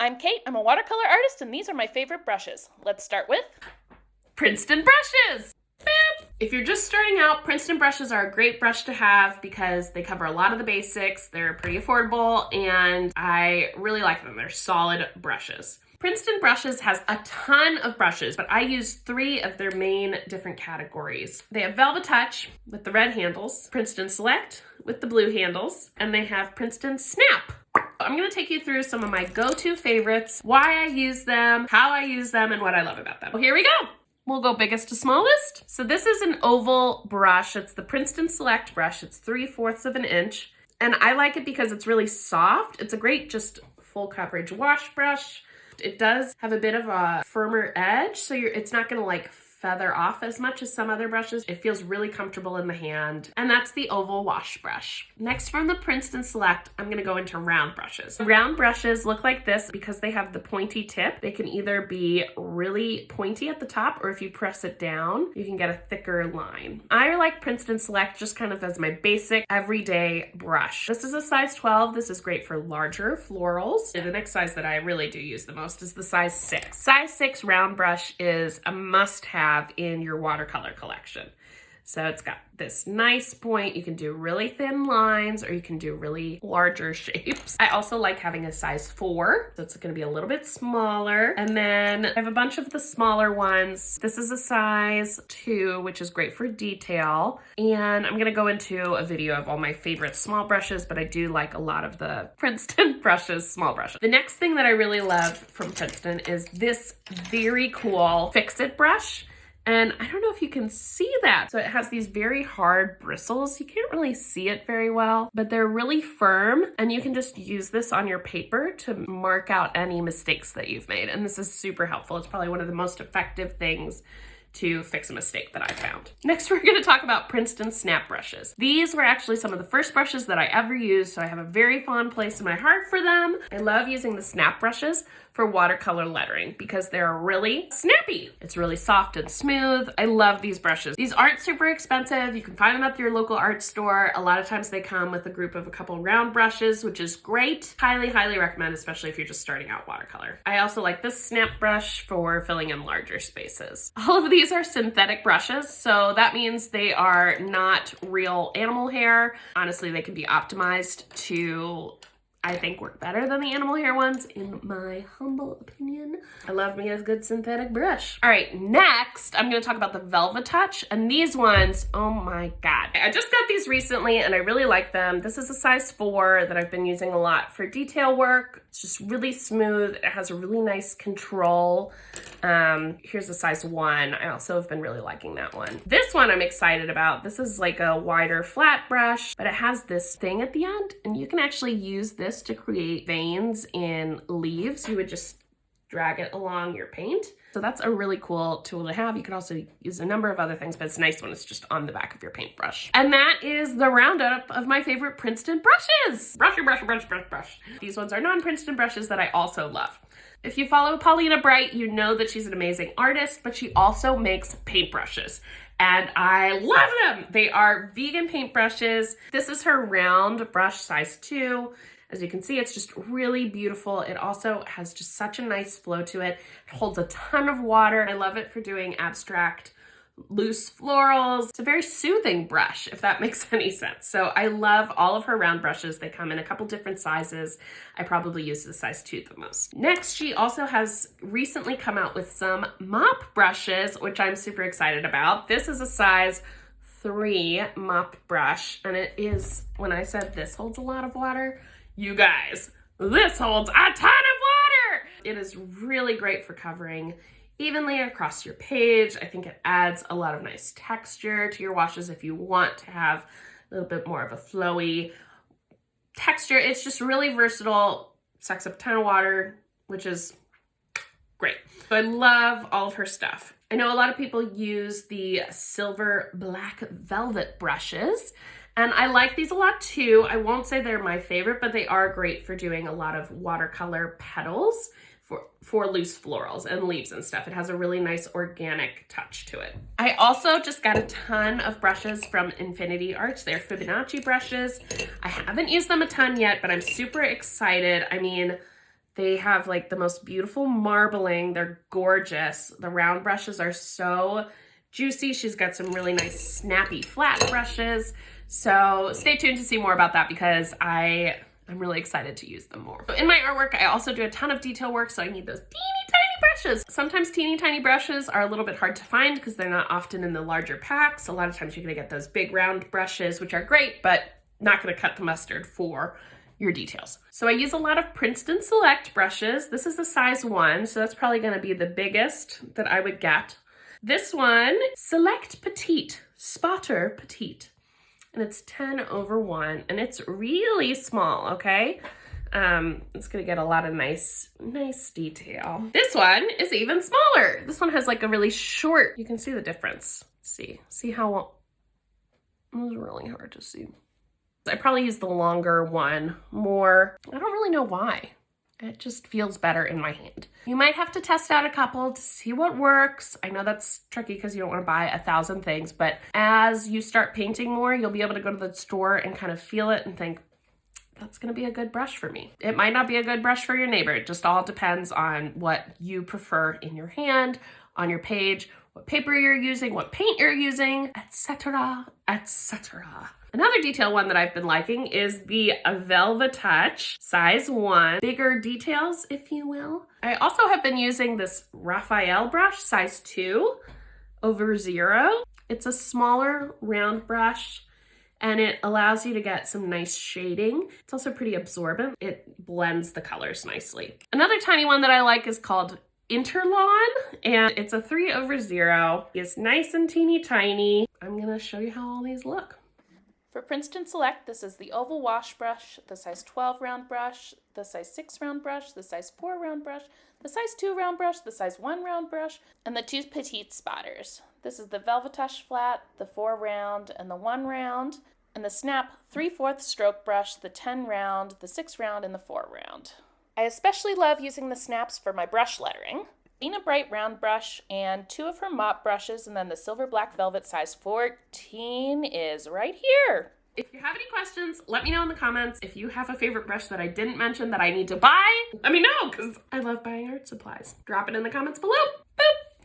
I'm Kate, I'm a watercolor artist, and these are my favorite brushes. Let's start with Princeton Brushes! If you're just starting out, Princeton brushes are a great brush to have because they cover a lot of the basics, they're pretty affordable, and I really like them. They're solid brushes. Princeton Brushes has a ton of brushes, but I use 3 of their main different categories. They have Velvet Touch with the red handles, Princeton Select with the blue handles, and they have Princeton Snap. I'm gonna take you through some of my go-to favorites, why I use them, how I use them, and what I love about them. Well, here we go. We'll go biggest to smallest. So this is an oval brush. It's the Princeton Select brush. It's 3/4 of an inch. And I like it because it's really soft. It's a great just full coverage wash brush. It does have a bit of a firmer edge, so it's not gonna like feather off as much as some other brushes. It feels really comfortable in the hand, and that's the oval wash brush. Next, from the Princeton Select, I'm gonna go into round brushes. Round brushes look like this because they have the pointy tip. They can either be really pointy at the top, or if you press it down, you can get a thicker line. I like Princeton Select just kind of as my basic everyday brush. This is a size 12. This is great for larger florals. And the next size that I really do use the most is the size 6. Size 6 round brush is a must-have in your watercolor collection. So it's got this nice point. You can do really thin lines or you can do really larger shapes. I also like having a size 4, so it's gonna be a little bit smaller. And then I have a bunch of the smaller ones. This is a size 2, which is great for detail. And I'm gonna go into a video of all my favorite small brushes, but I do like a lot of the Princeton brushes, small brushes. The next thing that I really love from Princeton is this very cool Fix-It brush. And I don't know if you can see that. So it has these very hard bristles. You can't really see it very well, but they're really firm, and you can just use this on your paper to mark out any mistakes that you've made. And this is super helpful. It's probably one of the most effective things to fix a mistake that I found. Next, we're gonna talk about Princeton Snap brushes. These were actually some of the first brushes that I ever used, so I have a very fond place in my heart for them. I love using the snap brushes for watercolor lettering because they're really snappy. It's really soft and smooth. I love these brushes. These aren't super expensive. You can find them at your local art store. A lot of times they come with a group of a couple round brushes, which is great. Highly, highly recommend, especially if you're just starting out watercolor. I also like this snap brush for filling in larger spaces. All of these are synthetic brushes, so that means they are not real animal hair. Honestly, they can be optimized to, I think, work better than the animal hair ones, in my humble opinion. I love me a good synthetic brush. All right, next, I'm gonna talk about the Velvet Touch, and these ones, oh my God. I just got these recently, and I really like them. This is a size 4 that I've been using a lot for detail work. It's just really smooth. It has a really nice control. Here's a size 1. I also have been really liking that one. This one I'm excited about. This is like a wider flat brush, but it has this thing at the end, and you can actually use this to create veins in leaves. You would just drag it along your paint. So that's a really cool tool to have. You can also use a number of other things, but it's nice when it's just on the back of your paintbrush. And that is the roundup of my favorite Princeton brushes. Brush. These ones are non-Princeton brushes that I also love. If you follow Polina Bright, you know that she's an amazing artist, but she also makes paintbrushes. And I love them. They are vegan paintbrushes. This is her round brush, size 2. As you can see, it's just really beautiful. It also has just such a nice flow to it. It holds a ton of water. I love it for doing abstract, loose florals. It's a very soothing brush, if that makes any sense. So I love all of her round brushes. They come in a couple different sizes. I probably use the size 2 the most. Next, she also has recently come out with some mop brushes, which I'm super excited about. This is a size 3 mop brush, and it is, when I said this holds a lot of water, you guys, this holds a ton of water! It is really great for covering evenly across your page. I think it adds a lot of nice texture to your washes if you want to have a little bit more of a flowy texture. It's just really versatile, sucks up a ton of water, which is great. So I love all of her stuff. I know a lot of people use the silver black velvet brushes, and I like these a lot too. I won't say they're my favorite, but they are great for doing a lot of watercolor petals for loose florals and leaves and stuff. It has a really nice organic touch to it. I also just got a ton of brushes from NFinity Arts. They're Fibonacci brushes. I haven't used them a ton yet, but I'm super excited. I mean, They have like the most beautiful marbling. They're gorgeous. The round brushes are so juicy. She's got some really nice snappy flat brushes. So stay tuned to see more about that because I'm really excited to use them more. In my artwork, I also do a ton of detail work, so I need those teeny tiny brushes. Sometimes teeny tiny brushes are a little bit hard to find because they're not often in the larger packs. A lot of times you're gonna get those big round brushes, which are great, but not gonna cut the mustard for your details. So I use a lot of Princeton Select brushes. This is a size 1, so that's probably gonna be the biggest that I would get. This one, Select Petite, Spotter Petite. And it's 10/1, and it's really small, okay? It's gonna get a lot of nice detail. This one is even smaller. This one has like a really short, you can see the difference. Let's see how, it was really hard to see. I probably use the longer one more. I don't really know why. It just feels better in my hand. You might have to test out a couple to see what works. I know that's tricky because you don't want to buy 1,000 things, but as you start painting more, you'll be able to go to the store and kind of feel it and think, that's gonna be a good brush for me. It might not be a good brush for your neighbor. It just all depends on what you prefer in your hand, on your page, what paper you're using, what paint you're using, etc., etc. Another detail one that I've been liking is the Velvet Touch size 1, bigger details, if you will. I also have been using this Raphael brush size 2/0. It's a smaller round brush and it allows you to get some nice shading. It's also pretty absorbent. It blends the colors nicely. Another tiny one that I like is called Interlawn, and it's a 3/0. It's nice and teeny tiny. I'm gonna show you how all these look. For Princeton Select, this is the oval wash brush, the size 12 round brush, the size 6 round brush, the size 4 round brush, the size 2 round brush, the size 1 round brush, and the 2 petite spotters. This is the Velvet Touch flat, the 4 round, and the 1 round, and the Snap 3/4 stroke brush, the 10 round, the 6 round, and the 4 round. I especially love using the snaps for my brush lettering. Polina Bright round brush and 2 of her mop brushes, and then the Silver Black Velvet size 14 is right here. If you have any questions, let me know in the comments. If you have a favorite brush that I didn't mention that I need to buy, let me know because I love buying art supplies. Drop it in the comments below.